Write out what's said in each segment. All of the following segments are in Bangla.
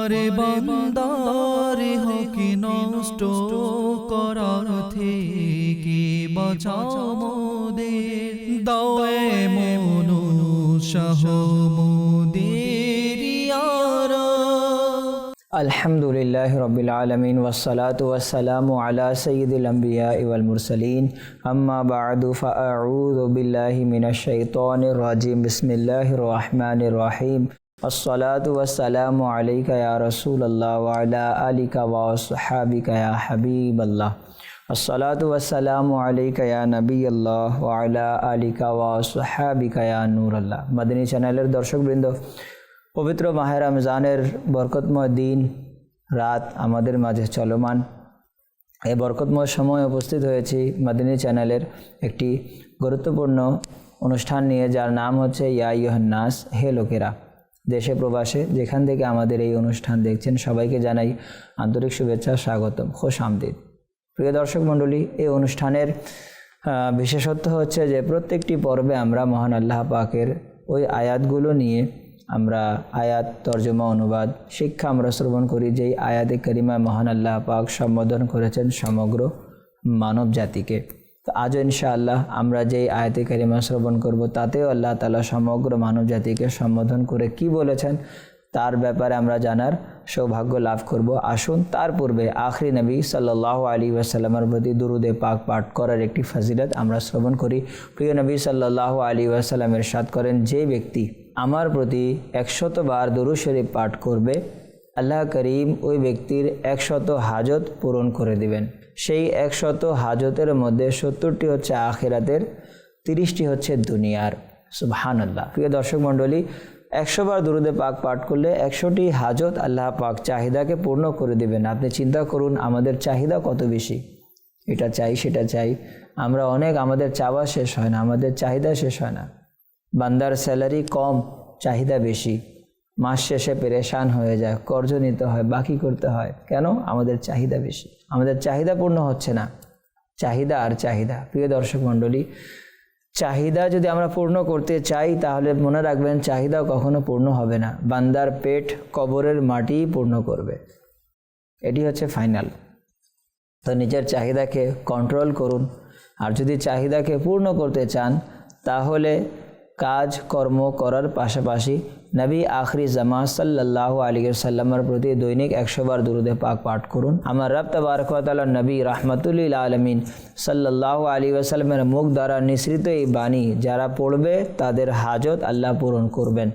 তোমারে বান্দারে হকি নষ্ট করার থেকে বাঁচাও মোদের, দাও এমন উৎসাহ মোদের ইয়া রাব। আলহামদুলিল্লাহি রাব্বিল আলামিন ওয়াসসালাতু ওয়াসসালামু আলা সাইয়্যিদিল আমবিয়াই ওয়াল মুরসালিন আম্মা বা'দু ফাআউযু বিল্লাহি মিনাশ শাইতানির রাজিম বিসমিল্লাহির রহমানির রহিম আসসালাতু ওয়াসসালামু আলাইকা ইয়া রাসূলুল্লাহ ওয়া আলা আলিকা ওয়া আসহাবিকা ইয়া হাবিবাল্লাহ আসসালাতু ওয়াসসালামু আলাইকা ইয়া নবিয়াল্লাহ ওয়া আলা আলিকা ওয়া আসহাবিকা ইয়া নূরাল্লাহ। মাদানী চ্যানেলের দর্শকবৃন্দ, পবিত্র মাহে রমজানের বরকতময় দিন রাত আমাদের মাঝে চলমান। এই বরকতময় সময় উপস্থিত হয়েছি মাদানী চ্যানেলের একটি গুরুত্বপূর্ণ অনুষ্ঠান নিয়ে, যার নাম হচ্ছে ইয়া আইয়ুহান নাস, হে লোকেরা। দেশে প্রবাসে যেখান থেকে আমাদের এই অনুষ্ঠান দেখছেন সবাইকে জানাই আন্তরিক শুভেচ্ছা, স্বাগতম, খুশ আমদিদ। প্রিয় দর্শক মণ্ডলী, এই অনুষ্ঠানের বিশেষত্ব হচ্ছে যে প্রত্যেকটি পর্বে আমরা মহান আল্লাহ পাকের ওই আয়াতগুলো নিয়ে আমরা আয়াত তর্জমা অনুবাদ শিক্ষা আমরা শ্রবণ করি, যেই আয়াতে কারিমায় মহান আল্লাহ পাক সম্বোধন করেছেন সমগ্র মানব জাতিকে। তো আজও ইনশাআল্লাহ আমরা যেই আয়াতে কারিমা শ্রবণ করব তাতেও আল্লাহ তাআলা সমগ্র মানব জাতিকে সম্বোধন করে কি বলেছেন তার ব্যাপারে আমরা জানার সৌভাগ্য লাভ করব। আসুন তার পূর্বে আখরি নবী সাল্লাল্লাহু আলাইহি ওয়াসাল্লামের প্রতি দুরুদে পাক পাঠ করার একটি ফজিলত আমরা শ্রবণ করি। প্রিয় নবী সাল্লাল্লাহু আলাইহি ওয়াসাল্লাম ইরশাদ করেন, যে ব্যক্তি আমার প্রতি 100 বার দুরূদ শরীফ পাঠ করবে, আল্লাহ করিম ওই ব্যক্তির 100 হাজত পূরণ করে দিবেন। সেই 100 হাজতের মধ্যে 70টি হচ্ছে আখিরাতের, 30টি হচ্ছে দুনিয়ার। সুবহানাল্লাহ। প্রিয় দর্শক মণ্ডলী, 100 বার দুরুদে পাক পাঠ করলে 100টি হাজত আল্লাহ পাক চাহিদাকে পূর্ণ করে দিবেন। আপনি চিন্তা করুন আমাদের চাহিদা কত বেশি, এটা চাই সেটা চাই, আমরা অনেক, আমাদের চাওয়া শেষ হয় না, আমাদের চাহিদা শেষ হয় না। বান্দার স্যালারি কম, চাহিদা বেশি, মাস শেষে পেরেশান হয়ে যায়, কর্জ নিতে হয়, বাকি করতে হয়। কেন? আমাদের চাহিদা বেশি, আমাদের চাহিদা পূর্ণ হচ্ছে না। চাহিদা আর চাহিদা। প্রিয় দর্শক মণ্ডলী, চাহিদা যদি আমরা পূর্ণ করতে চাই তাহলে মনে রাখবেন চাহিদা কখনো পূর্ণ হবে না, বান্দার পেট কবরের মাটি পূর্ণ করবে। এটি হচ্ছে ফাইনাল। তো নিজের চাহিদাকে কন্ট্রোল করুন। আর যদি চাহিদাকে পূর্ণ করতে চান তাহলে কাজ কর্ম করার পাশাপাশি নবী আখরি জামা সাল্লাল্লাহু আলাইহি ওয়াসাল্লামের প্রতি দৈনিক 100 বার দুরুদে পাক পাঠ করুন। আমার রব তাবারক ওয়া তাআলা নবী রাহমাতুল লিল আলামিন সাল্লাল্লাহু আলাইহি ওয়াসাল্লামের মুখ দ্বারা নিঃসৃত এই বাণী যারা পড়বে তাদের হাজত আল্লাহ পূরণ করবেন।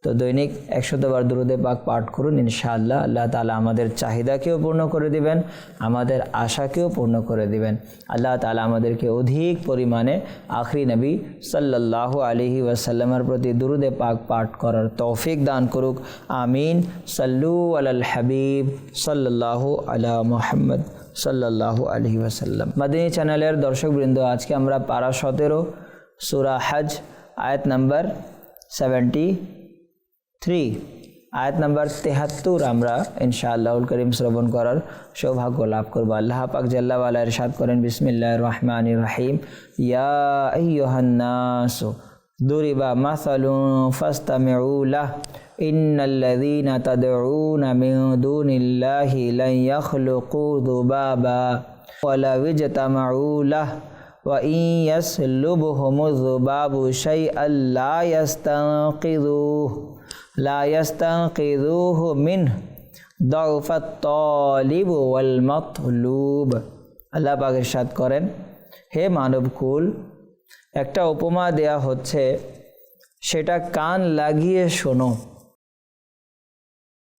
তো দৈনিক 100 বার দুরুদে পাক পাঠ করুন, ইনশাআল্লাহ আল্লাহ তাআলা আমাদের চাহিদাকেও পূর্ণ করে দিবেন, আমাদের আশাকেও পূর্ণ করে দিবেন। আল্লাহ তাআলা আমাদেরকে অধিক পরিমাণে আখরি নবী সাল্লাল্লাহু আলাইহি ওয়াসাল্লামের প্রতি দুরুদে পাক পাঠ করার তৌফিক দান করুক। আমিন। সাল্লু আলাল হাবিব সাল্লাল্লাহু আলা মুহাম্মদ সাল্লাল্লাহু আলাইহি ওয়াসাল্লাম। মাদানী চ্যানেলের দর্শকবৃন্দ, আজকে আমরা পারা 17 সূরা হজ আয়াত নাম্বার 73, আয়াত নাম্বার 73 আমরা ইনশাআল্লাহুল করিম শ্রবণ করার সৌভাগ্য লাভ করব। আল্লাহ পাক জাল্লা ওয়ালা ইরশাদ করেন, বিসমিল্লাহির রহমানির রহিম, ইয়া আইয়ুহান নাস দুরিবা মাসালুন ফাসতামিউ লাহ ইন্নাল্লাযীনা তাদউনা মিন দুনিল্লাহি লান ইয়াখলুকু যুবাবা ওয়ালা ইজতামাউ লাহ ওয়া ইন ইয়াসলুবহুমুয যুবাবু শাইআন লা ইয়াস্তানকিযুহু মিনহু দাউফাত তালিব ওয়াল মাতলুব। আল্লাহ পাক ইরশাদ করেন, হে মানবকুল, একটা উপমা দেয়া হচ্ছে, সেটা কান লাগিয়ে শোনো।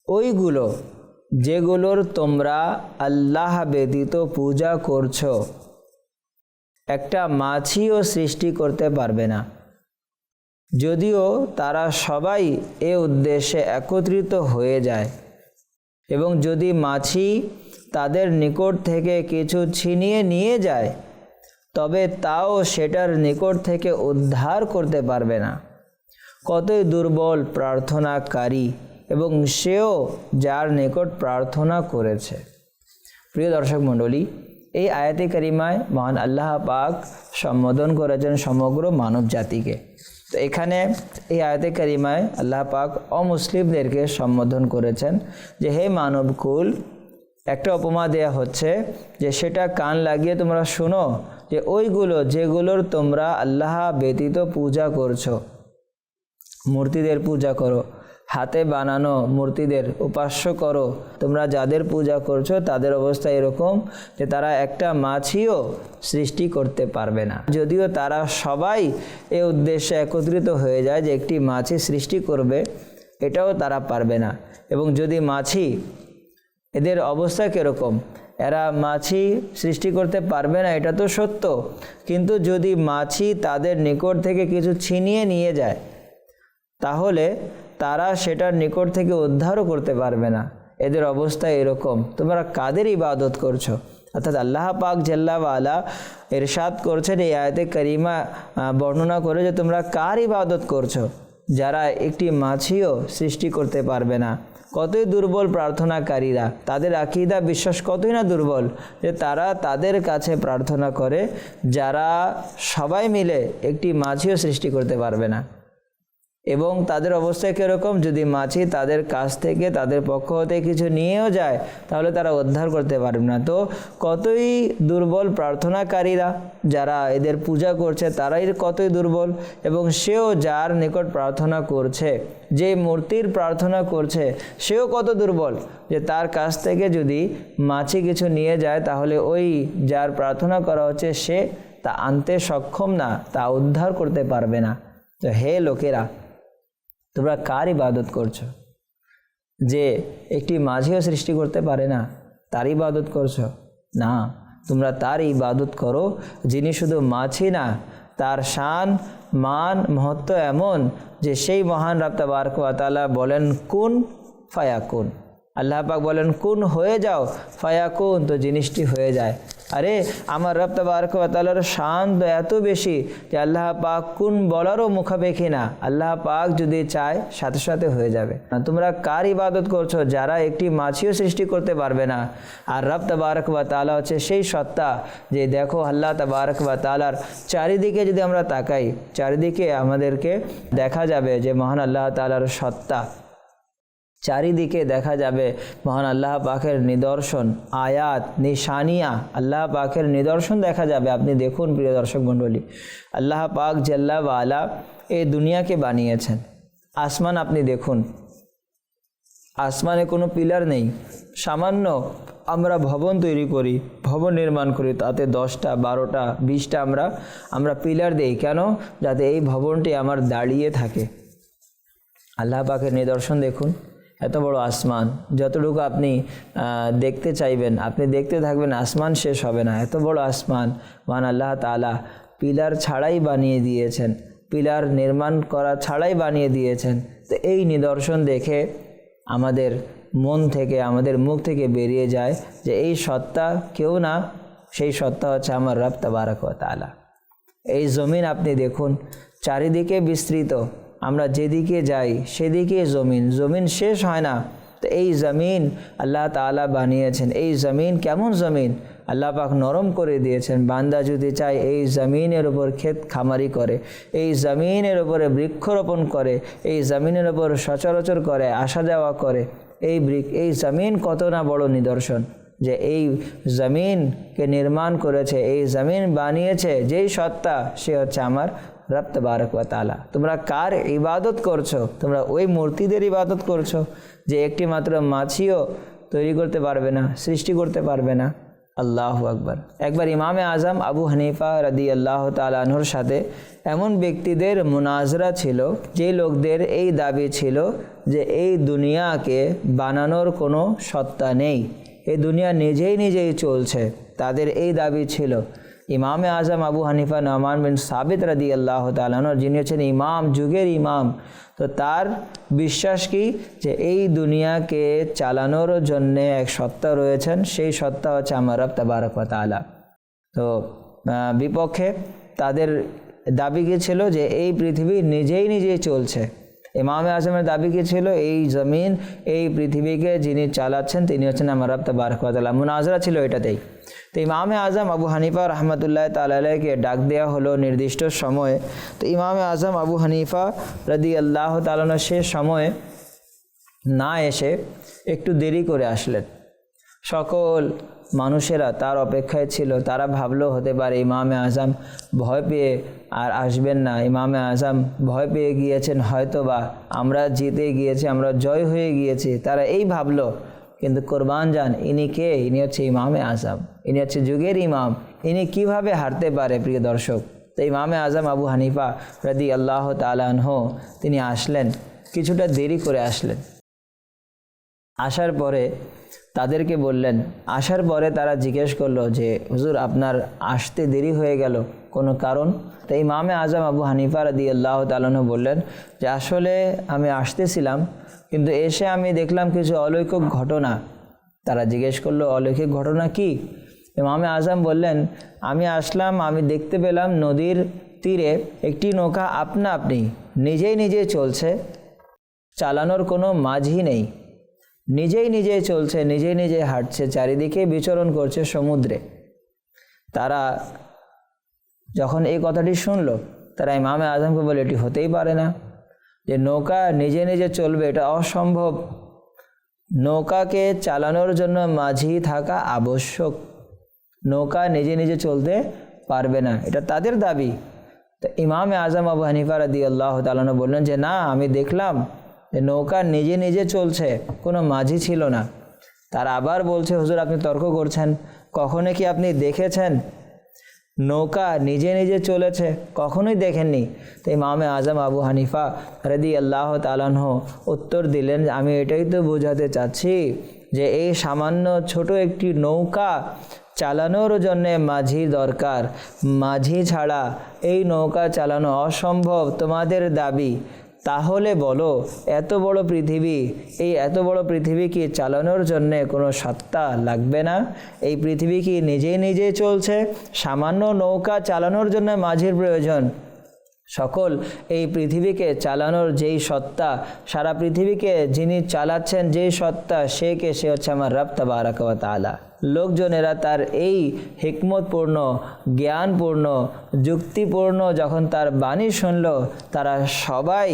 ওইগুলো যেগুলোর তোমরা আল্লাহ ব্যতীত পূজা করছো, একটা মাছিও সৃষ্টি করতে পারবে না, যদিও তারা সবাই এ উদ্দেশ্যে একত্রিত হয়ে যায়। এবং যদি মাছি তাদের নিকট থেকে কিছু ছিনিয়ে নিয়ে যায় তবে তাও সেটার নিকট থেকে উদ্ধার করতে পারবে না। কতই দুর্বল প্রার্থনাকারী, এবং সেও যার নিকট প্রার্থনা করেছে। প্রিয় দর্শক মণ্ডলী, এই আয়াতে কারিমায় মহান আল্লাহ পাক সম্বোধন করেছেন সমগ্র মানব জাতিকে। তো এখানে এই আয়াতে কারিমায় আল্লাহ পাক অমুসলিমদেরকে সম্বোধন করেছেন যে হে মানবকুল, একটা উপমা দেয়া হচ্ছে যে সেটা কান লাগিয়ে তোমরা শোনো যে ওইগুলো যেগুলোর তোমরা আল্লাহ ব্যতীত পূজা করছো, মূর্তিদের পূজা করো, হাতে বানানো মূর্তিদের উপাস্য করো, তোমরা যাদের পূজা করছো তাদের অবস্থা এরকম যে তারা একটা মাছিও সৃষ্টি করতে পারবে না। যদিও তারা সবাই এই উদ্দেশ্যে একত্রিত হয়ে যায় যে একটি মাছি সৃষ্টি করবে, এটাও তারা পারবে না। এবং যদি মাছি, এদের অবস্থা কীরকম, এরা মাছি সৃষ্টি করতে পারবে না এটা তো সত্য, কিন্তু যদি মাছি তাদের নিকট থেকে কিছু ছিনিয়ে নিয়ে যায় তাহলে তারা সেটার নিকট থেকে উদ্ধারও করতে পারবে না। এদের অবস্থা এরকম। তোমরা কাদের ইবাদত করছো? অর্থাৎ আল্লাহ পাক জাল্লা ওয়ালা ইরশাদ করছেন এই আয়াতে কারিমা বর্ণনা করে যে তোমরা কার ইবাদত করছো যারা একটি মাছিও সৃষ্টি করতে পারবে না। কতই দুর্বল প্রার্থনাকারীরা, তাদের আকীদা বিশ্বাস কতই না দুর্বল যে তারা তাদের কাছে প্রার্থনা করে যারা সবাই মিলে একটি মাছিও সৃষ্টি করতে পারবে না। এবং তাদের অবস্থা কীরকম, যদি মাছি তাদের কাছ থেকে তাদের পক্ষ হতে কিছু নিয়েও যায় তাহলে তারা উদ্ধার করতে পারবে না। তো কতই দুর্বল প্রার্থনাকারীরা, যারা এদের পূজা করছে তারাই কতই দুর্বল। এবং সেও যার নিকট প্রার্থনা করছে, যে মূর্তির প্রার্থনা করছে, সেও কত দুর্বল যে তার কাছ থেকে যদি মাছি কিছু নিয়ে যায় তাহলে ওই যার প্রার্থনা করা হচ্ছে সে তা আনতে সক্ষম না, তা উদ্ধার করতে পারবে না। তো হে লোকেরা, তোমরা কার ইবাদত করছো যে একটি মাঝিও সৃষ্টি করতে পারে না, তার ইবাদত করছো? না, তোমরা তার ইবাদত করো যিনি শুধু মাছি না, তার শান মান মহত্ব এমন যে সেই মহান রব তাবারক ওয়া তাআলা বলেন কুন ফায়াকুন। আল্লাহ পাক বলেন কুন হয়ে যাও, ফায়াকুন তো জিনিসটি হয়ে যায়। আরে আমার রব তাবারক ওয়া তাআলার শান তো এত বেশি যে আল্লাহ পাক কুন বলারও মুখাপেক্ষী না, আল্লাহ পাক যদি চায় সাথে সাথে হয়ে যাবে। তোমরা কার ইবাদত করছো যারা একটি মাছিও সৃষ্টি করতে পারবে না? আর রব তাবারক ওয়া তাআলা হচ্ছে সেই সত্তা যে দেখো আল্লাহ তাবারক ওয়া তাআলার চারিদিকে যদি আমরা তাকাই, চারিদিকে আমাদেরকে দেখা যাবে যে মহান আল্লাহ তাআলার সত্তা, চারিদিকে দেখা যাবে মহান আল্লাহ পাকের নিদর্শন, আয়াত, নিশানিয়া, আল্লাহ পাকের নিদর্শন দেখা যাবে। আপনি দেখুন প্রিয় দর্শক মণ্ডলী, আল্লাহ পাক জাল্লা ওয়ালা এই দুনিয়াকে বানিয়েছেন। আসমান আপনি দেখুন, আসমানে কোনো পিলার নেই। সামান্য আমরা ভবন তৈরি করি, ভবন নির্মাণ করি, তাতে 10টা 12টা 20টা আমরা পিলার দেই কেন? যাতে এই ভবনটি আমার দাঁড়িয়ে থাকে। আল্লাহ পাকের নিদর্শন দেখুন, এত বড় আসমান, যতটুকু আপনি দেখতে চাইবেন আপনি দেখতে থাকবেন, আসমান শেষ হবে না। এত বড় আসমান মহান আল্লাহ তাআলা পিলার ছাড়াই বানিয়ে দিয়েছেন, পিলার নির্মাণ করা ছাড়াই বানিয়ে দিয়েছেন। তো এই নিদর্শন দেখে আমাদের মন থেকে, আমাদের মুখ থেকে বেরিয়ে যায় যে এই সত্তা কেউ না, সেই সত্তা হচ্ছে আমার রব তাবারক ওয়া তাআলা। এই জমিন আপনি দেখুন, চারিদিকে বিস্তৃত, আমরা যেদিকে যাই সেদিকে জমিন, জমিন শেষ হয় না। তো এই জমিন আল্লাহ তাআলা বানিয়েছেন। এই জমিন কেমন জমিন? আল্লাহ পাক নরম করে দিয়েছেন। বান্দা যদি চায় এই জমিনের উপর ক্ষেত খামারি করে, এই জমিনের উপরে বৃক্ষরোপণ করে, এই জমিনের উপর সচরাচর করে, আসা যাওয়া করে। এই জমিন কত না বড় নিদর্শন যে এই জমিনকে নির্মাণ করেছে, এই জমিন বানিয়েছে যেই সত্তা, সে হচ্ছে আমার রব তাবারক ওয়া তাআলা। তোমরা কার ইবাদত করছো? তোমরা ওই মূর্তিদের ইবাদত করছো যে একটি মাত্র মাছিও তৈরি করতে পারবে না, সৃষ্টি করতে পারবে না। আল্লাহু আকবার। একবার ইমামে আজম আবু হানিফা রাদিয়াল্লাহু তাআলা আনহুর সাথে এমন ব্যক্তিদের মুনাজরা ছিল যে লোকদের এই দাবি ছিল যে এই দুনিয়াকে বানানোর কোনো সত্তা নেই, এই দুনিয়া নিজেই চলছে। তাদের এই দাবি ছিল। ইমামে আজম আবু হানিফা নুমান বিন সাবিত রাদিয়াল্লাহু তাআলা আনহু, যিনি হচ্ছেন ইমাম, যুগের ইমাম, তো তার বিশ্বাস কি যে এই দুনিয়াকে চালানোর জন্য এক সত্তা রয়েছেন, সেই সত্তা হচ্ছে আমার রব তাবারক ওয়া তাআলা। তো বিপক্ষে তাদের দাবি কি ছিল যে এই পৃথিবী নিজেই চলছে। ইমামে আজমের দাবি কি ছিল? এই জমিন, এই পৃথিবীকে যিনি চালাচ্ছেন তিনি হচ্ছেন আমার রব তাবারক ওয়া তাআলা। মুনাজরা ছিল এটাতেই। তো ইমামে আজম আবু হানিফা রহমতুল্লাহ তাআলাকে ডাক দেওয়া হলো নির্দিষ্ট সময়ে। তো ইমামে আজম আবু হানিফা রাদিয়াল্লাহু তাআলা সে সময়ে না এসে একটু দেরি করে আসলেন। সকল মানুষেরা তার অপেক্ষায় ছিল। তারা ভাবলো হতে পারে ইমামে আজম ভয় পেয়ে আর আসবেন না, ইমামে আজম ভয় পেয়ে গিয়েছেন, হয়তো বা আমরা জিতে গিয়েছি, আমরা জয় হয়ে গিয়েছি, তারা এই ভাবলো। কিন্তু কোরবান যান, ইনি কে? ইনি হচ্ছে ইমামে আজম, ইনি হচ্ছে যুগের ইমাম, ইনি কিভাবে হারতে পারে প্রিয় দর্শক। তো ইমামে আজম আবু হানিফা রাদিয়াল্লাহু তাআলা আনহু তিনি আসলেন, কিছুটা দেরি করে আসলেন। আসার পরে তাদেরকে বললেন, আসার পরে তারা জিজ্ঞেস করলো যে হুজুর আপনার আসতে দেরি হয়ে গেল, কোনো কারণ? তো ইমামে আজম আবু হানিফা রাদিয়াল্লাহু তাআলা আনহু বললেন যে আসলে আমি আসতেছিলাম, কিন্তু এসে আমি দেখলাম কিছু অলৌকিক ঘটনা। তারা জিজ্ঞেস করলো অলৌকিক ঘটনা কি? ইমামে আজম বললেন আমি আসলাম, আমি দেখতে পেলাম নদীর তীরে একটি নৌকা আপনা আপনি নিজেই নিজেই চলছে, চালানোর কোনো মাঝি নেই, নিজেই নিজেই চলছে, নিজেই নিজেই হাঁটছে, চারিদিকে বিচরণ করছে সমুদ্রে। তারা যখন এই কথাটি শুনলো, তারা ইমামে আজমকে বলে এটি হতেই পারে না, যে নৌকা নিজে নিজে চলবে, এটা অসম্ভব। নৌকাকে চালানোর জন্য মাঝি থাকা আবশ্যক, নৌকা নিজে নিজে চলতে পারবে না, এটা তাদের দাবি। তো ইমামে আজম আবু হানিফা রাদিয়াল্লাহু তাআলা আনহু বললেন যে না, আমি দেখলাম যে নৌকা নিজে নিজে চলছে, কোনো মাঝি ছিল না। তারা আবার বলছে হুজুর আপনি তর্ক করছেন, কখনো কি আপনি দেখেছেন নৌকা নিজে নিজে চলেছে? কখনোই দেখেননি। তো ইমামে আজম আবু হানিফা রাদিয়াল্লাহু তাআলা আনহু উত্তর দিলেন আমি এটাই তো বোঝাতে চাচ্ছি যে এই সামান্য ছোট একটি নৌকা চালানোর জন্য মাঝি দরকার, মাঝি ছাড়া এই নৌকা চালানো অসম্ভব তোমাদের দাবি। তাহলে বলো এত বড় পৃথিবী, এই এত বড় পৃথিবী কি চালানোর জন্যে কোনো সত্তা লাগবে না? এই পৃথিবী কি নিজেই নিজেই চলছে? সামান্য নৌকা চালানোর জন্য মাঝির প্রয়োজন। সকল এই পৃথিবীকে চালানোর যেই সত্তা, সারা পৃথিবীকে যিনি চালাচ্ছেন যেই সত্তা, সে কে? সে হচ্ছে আমার রব তাবারাক ওয়া তাআলা। লোকজনেরা তার এই হিকমতপূর্ণ, জ্ঞানপূর্ণ, যুক্তিপূর্ণ যখন তার বাণী শুনল, তারা সবাই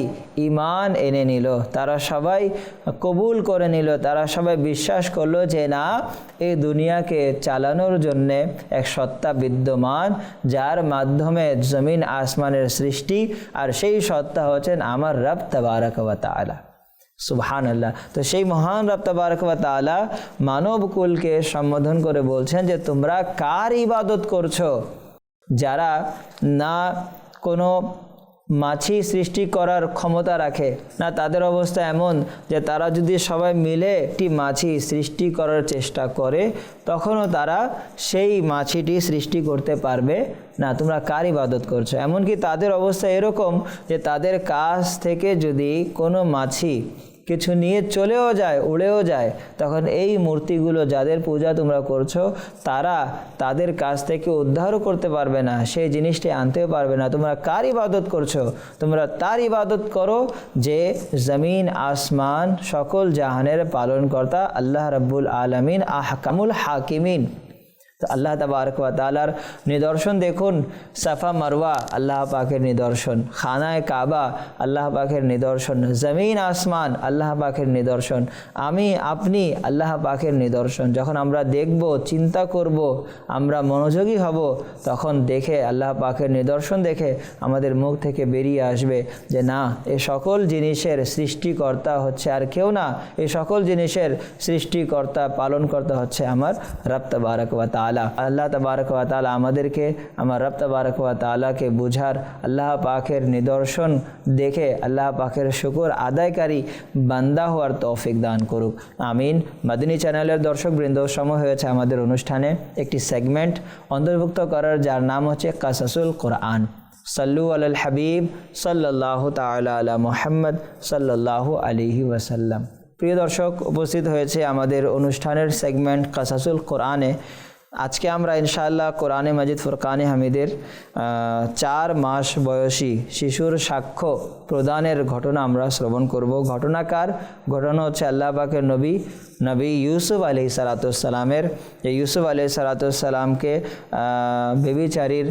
ঈমান এনে নিল, তারা সবাই কবুল করে নিল, তারা সবাই বিশ্বাস করলো যে না, এই দুনিয়াকে চালানোর জন্যে এক সত্তা বিদ্যমান, যার মাধ্যমে জমিন আসমানের সৃষ্টি, আর সেই সত্তা হচ্ছেন আমার রব তাবারাক ওয়া তাআলা। সুবহানাল্লাহ। তো সেই মহান রব তাবারাক ওয়া তাআলা মানব কুলকে সম্বোধন করে বলছেন যে তোমরা কার ইবাদত করছো? যারা না কোনো মাছি সৃষ্টি করার ক্ষমতা রাখে, না তাদের অবস্থা এমন যে তারা যদি সবাই মিলে একটি মাছি সৃষ্টি করার চেষ্টা করে, তখনও তারা সেই মাছিটি সৃষ্টি করতে পারবে না। তোমরা কার ইবাদত করছো? এমনকি তাদের অবস্থা এরকম যে তাদের কাছ থেকে যদি কোনো মাছি কিছু নিয়ে চলেও যায়, উড়েও যায়, তখন এই মূর্তিগুলো যাদের পূজা তোমরা করছো, তারা তাদের কাছ থেকে উদ্ধারও করতে পারবে না, সেই জিনিসটি আনতেও পারবে না। তোমরা কার ইবাদত করছো? তোমরা তার ইবাদত করো যে জমিন আসমান সকল জাহানের পালনকর্তা আল্লাহ রাব্বুল আলামিন, আহকামুল হাকিমিন। তো আল্লাহ তাবারক ওয়া তাআলার নিদর্শন দেখুন, সাফা মারওয়া আল্লাহ পাকের নিদর্শন, খানায়ে কাবা আল্লাহ পাকের নিদর্শন, জমিন আসমান আল্লাহ পাকের নিদর্শন, আমি আপনি আল্লাহ পাকের নিদর্শন। যখন আমরা দেখব, চিন্তা করব, আমরা মনোযোগী হব, তখন দেখে আল্লাহ পাকের নিদর্শন দেখে আমাদের মুখ থেকে বেরিয়ে আসবে যে না, এ সকল জিনিসের সৃষ্টিকর্তা হচ্ছে আর কেউ না, এই সকল জিনিসের সৃষ্টিকর্তা পালনকর্তা হচ্ছে আমার রব তাবারক ওয়া তাআলা। আল্লাহ তাবারক ওয়া তাআলা আমাদেরকে আমার রব তাবারক ওয়া তাআলাকে বুঝার, আল্লাহ পাকের নিদর্শন দেখে আল্লাহ পাকের শুকর আদায়কারী বান্দা হওয়ার তৌফিক দান করুক, আমিন। মাদিনী চ্যানেলের দর্শকবৃন্দ, সময় হয়েছে আমাদের অনুষ্ঠানে একটি সেগমেন্ট অন্তর্ভুক্ত করার, যার নাম হচ্ছে কাসাসুল কোরআন। সাল্লু আলাল হাবিব সাল্লাল্লাহু তাআলা আলা মুহাম্মদ সাল্লাল্লাহু আলাইহি ওয়াসাল্লাম। প্রিয় দর্শক, উপস্থিত হয়েছে আমাদের অনুষ্ঠানের সেগমেন্ট কাসাসুল কোরআনে আজকে আমরা ইনশাআল্লাহ কোরআনে মাজিদ ফুরকানে হামিদের 4 মাস বয়সী শিশুর সাক্ষ্য প্রদানের ঘটনা আমরা শ্রবণ করব। ঘটনাকার ঘটনা হচ্ছে আল্লাহ পাকের নবী ইউসুফ আলাইহিসসালামের। যে ইউসুফ আলাইহিসসালামকে বেবিচারীর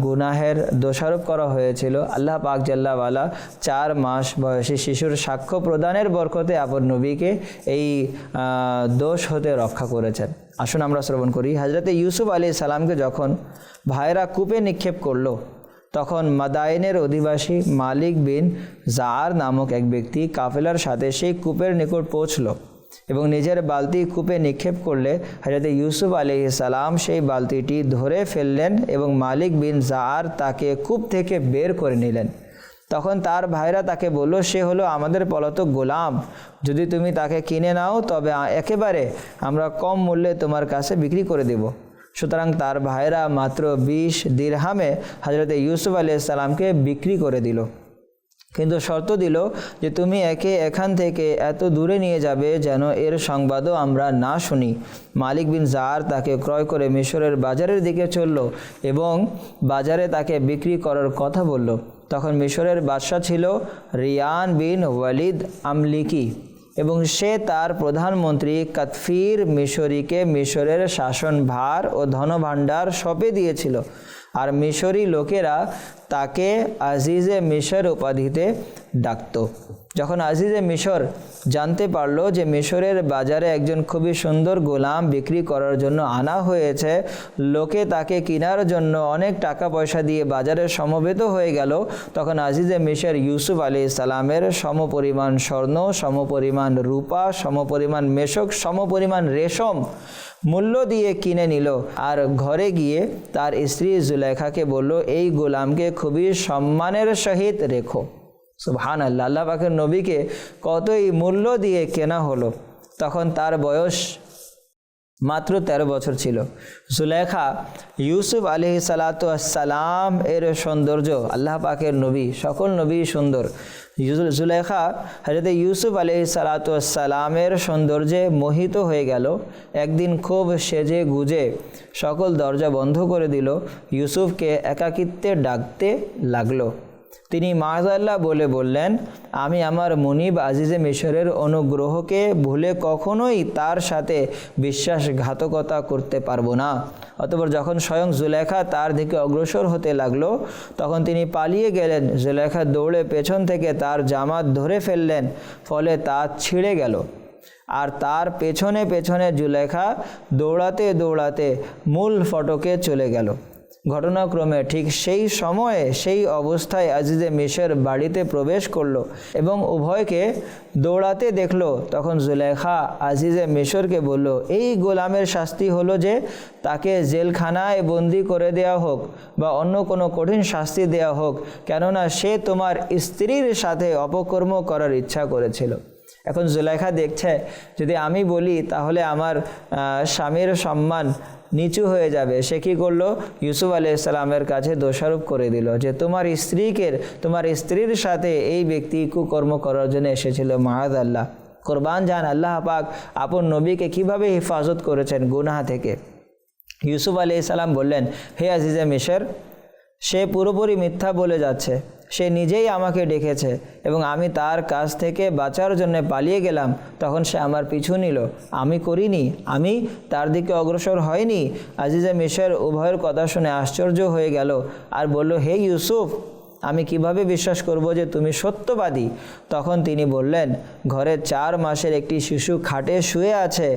গুনাহের দোষারোপ করা হয়েছিল। আল্লাহ পাক জাল্লা ওয়ালা 4 মাস বয়সী শিশুর সাক্ষ্য প্রদানের বরকতে আপন নবীকে এই দোষ হতে রক্ষা করেছেন। আসুন আমরা শ্রবণ করি। হযরতে ইউসুফ আলাইহিস সালামকে যখন ভাইরা কূপে নিক্ষেপ করলো, তখন মাদায়েনের অধিবাসী মালিক বিন জার নামক এক ব্যক্তি কাফেলার সাথে সেই কূপের নিকট পৌঁছল এবং নিজের বালতি কূপে নিক্ষেপ করলে হযরতে ইউসুফ আলাইহিস সালাম সেই বালতিটি ধরে ফেললেন এবং মালিক বিন জার তাকে কূপ থেকে বের করে নিলেন। তখন তার ভাইরা তাকে বলল, সে হলো আমাদের পলাতক গোলাম, যদি তুমি তাকে কিনে নাও তবে একেবারে আমরা কম মূল্যে তোমার কাছে বিক্রি করে দেব। সুতরাং তার ভাইরা মাত্র 20 দিরহামে হযরতে ইউসুফ আলাইহিস সালামকে বিক্রি করে দিল, কিন্তু শর্ত দিল যে তুমি একে এখান থেকে এত দূরে নিয়ে যাবে যেন এর সংবাদও আমরা না শুনি। মালিক বিন জার তাকে ক্রয় করে মিশরের বাজারের দিকে চলল এবং বাজারে তাকে বিক্রি করার কথা বলল। তখন মিশরের বাদশা ছিল রিয়ান বিন ওয়ালিদ আমলিকি এবং সে তার প্রধানমন্ত্রী কাতফির মিশরীকে মিশরের শাসনভার ও ধনভাণ্ডার সঁপে দিয়েছিল। আর মিশরি লোকেরা তাকে আজিজে মিশর উপাধিতে ডাকত। যখন আজিজে মিশর জানতে পারল যে মিশরের বাজারে একজন খুবই সুন্দর গোলাম বিক্রি করার জন্য আনা হয়েছে, লোকে তাকে কেনার জন্য অনেক টাকা পয়সা দিয়ে বাজারে সমবেত হয়ে গেল, তখন আজিজে মিশর ইউসুফ আলাইহিস সালামের সমপরিমাণ স্বর্ণ, সমপরিমাণ রূপা, সমপরিমাণ মেশক, সমপরিমাণ রেশম মূল্য দিয়ে কিনে নিল। আর ঘরে গিয়ে তার স্ত্রী জুলেখাকে বলল, এই গোলামকে খুবই সম্মানের সহিত রেখো। সুবহানাল্লাহ, আল্লাহ পাকের নবীকে কতই মূল্য দিয়ে কেনা হলো। তখন তার বয়স মাত্র 13 বছর ছিল। জুলেখা ইউসুফ আলাইহিসসালাম এর সৌন্দর্য, আল্লাহ পাকের নবী, সকল নবী সুন্দর, জুলেখা হযরত ইউসুফ আলাইহিসসালামের সৌন্দর্যে মোহিত হয়ে গেল। একদিন খুব সেজে গুজে সকল দরজা বন্ধ করে দিল, ইউসুফকে একাকিত্বে ডাকতে লাগলো। তিনি মাআযাল্লাহ বলে বললেন, আমি আমার মুনিব আজিজে মিশরের অনুগ্রহকে ভুলে কখনোই তার সাথে বিশ্বাসঘাতকতা করতে পারবো না। অতঃপর যখন স্বয়ং জুলেখা তার দিকে অগ্রসর হতে লাগলো, তখন তিনি পালিয়ে গেলেন। জুলেখা দৌড়ে পেছন থেকে তার জামা ধরে ফেললেন, ফলে তা ছিঁড়ে গেল। আর তার পেছনে পেছনে জুলেখা দৌড়াতে দৌড়াতে মূল ফটকে চলে গেল। ঘটনাক্রমে ঠিক সেই সময়ে সেই অবস্থায় আজিজে মিশর বাড়িতে প্রবেশ করলো এবং উভয়কে দৌড়াতে দেখলো। তখন জুলেখা আজিজে মিশরকে বলল, এই গোলামের শাস্তি হলো যে তাকে জেলখানায় বন্দি করে দেওয়া হোক বা অন্য কোনো কঠিন শাস্তি দেওয়া হোক, কেননা সে তোমার স্ত্রীর সাথে অপকর্ম করার ইচ্ছা করেছিল। এখন জুলেখা দেখছে, যদি আমি বলি তাহলে আমার স্বামীর সম্মান নিচু হয়ে যাবে। সে কী করলো, ইউসুফ আলাইহিস সালামের কাছে দোষারোপ করে দিল যে তোমার স্ত্রীর সাথে এই ব্যক্তি কুকর্ম করার জন্য এসেছিল। মাআযাল্লাহ, কোরবান যান আল্লাহ পাক আপন নবীকে কিভাবে হেফাজত করেছেন গুনাহ থেকে। ইউসুফ আলাইহিস সালাম বললেন, হে আজিজে মিশর, সে পুরোপুরি মিথ্যা বলে যাচ্ছে। সে নিজেই আমাকে ডেকেছে এবং আমি তার কাছ থেকে বাঁচার জন্য পালিয়ে গেলাম। তখন সে আমার পিছু নিল, আমি করিনি, আমি তার দিকে অগ্রসর হয়নি। আজিজে মিশর উভয়ের কথা শুনে আশ্চর্য হয়ে গেল আর বলল, হে ইউসুফ, আমি কিভাবে বিশ্বাস করব যে তুমি সত্যবাদী? তখন তিনি বললেন, ঘরে 4 মাসের একটি শিশু খাটে শুয়ে আছে,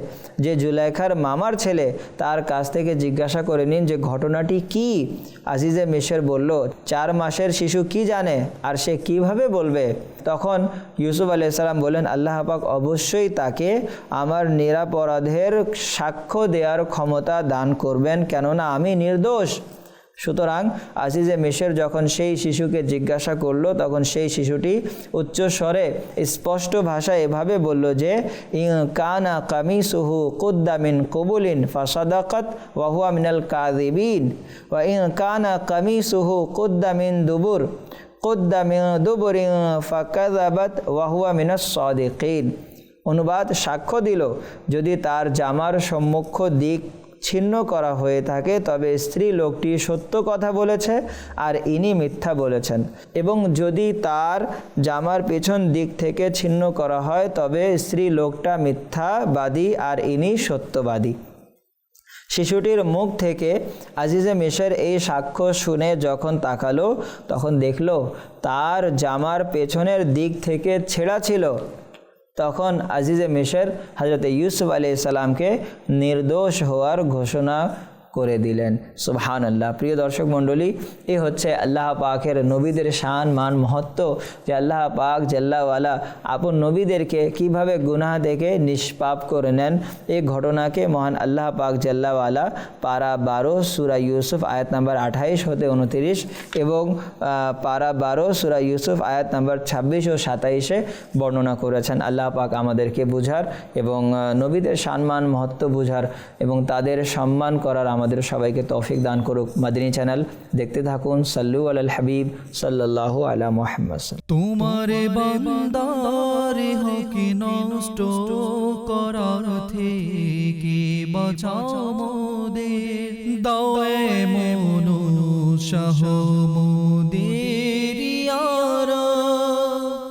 যে জুলেখার মামার ছেলে, তার কাছ থেকে জিজ্ঞাসা করে নিন যে ঘটনাটি কি। আজিজে মিশর বলল, 4 মাসের শিশু কি জানে আর সে কিভাবে বলবে? তখন ইউসুফ আলাইহিস সালাম বললেন, আল্লাহ পাক অবশ্যই তাকে আমার নিরাপরাধের সাক্ষ্য দেওয়ার ক্ষমতা দান করবেন, কেননা আমি নির্দোষ। সুতরাং আজিজে মিশর যখন সেই শিশুকে জিজ্ঞাসা করলো, তখন সেই শিশুটি উচ্চ স্বরে স্পষ্ট ভাষায় এভাবে বলল যে, ইন কানা কামিসুহু কুদ্দা মিন কুবুলিন ফাসাদাকাত ওয়া হুয়া মিনাল কাযিবিন ওয়া ইন কানা কামিসুহু কুদ্দা মিন দুবুরিন ফাকাযাবাত ওয়া হুয়া মিনাস সাদিকিন। অনুবাদ, সাক্ষ্য দিল যদি তার জামার সম্মুখ দিক ছিন্ন করা হয়ে থাকে তবে স্ত্রী লোকটি সত্য কথা বলেছে আর ইনি মিথ্যা বলেছেন, এবং যদি তার জামার পেছন দিক থেকে ছিন্ন করা হয় তবে স্ত্রী লোকটা মিথ্যাবাদী আর ইনি সত্যবাদী। শিশুটির মুখ থেকে আজিজে মিশর এই সাক্ষ্য শুনে যখন তাকালো তখন দেখলো তার জামার পেছনের দিক থেকে ছেঁড়া ছিল। তখন আজিজে মিশর হযরত ইউসুফ আলাইহিস সালামকে নির্দোষ হওয়ার ঘোষণা করে দিলেন। সুবহানাল্লাহ। প্রিয় দর্শক মণ্ডলী, এ হচ্ছে আল্লাহ পাকের নবীদের শান মান মহত্ব, যে আল্লাহ পাক জাল্লাওয়ালা আপন নবীদেরকে কিভাবে গুনাহ থেকে নিষ্পাপ করে নেন। এই ঘটনাকে মহান আল্লাহ পাক জাল্লাওয়ালা পারা 12 সূরা ইউসুফ আয়াত নাম্বার 28 হতে 29 এবং পারা 12 সূরা ইউসুফ আয়াত নাম্বার 26 ও 27-এ বর্ণনা করেছেন। আল্লাহ পাক আমাদেরকে বুঝার এবং নবীদের শান মান মহত্ব বুঝার এবং তাদের সম্মান করার আমাদের সবাইকে তৌফিক দান করুক। মাদিনী চ্যানেল দেখতে থাকুন। সাল্লু আলাল হাবিব সাল্লাল্লাহু আলা মুহাম্মদ। তোমারে বান্দারে হকি নষ্ট করার থেকে বাঁচাও মোদের, দাও এ মনুষ্য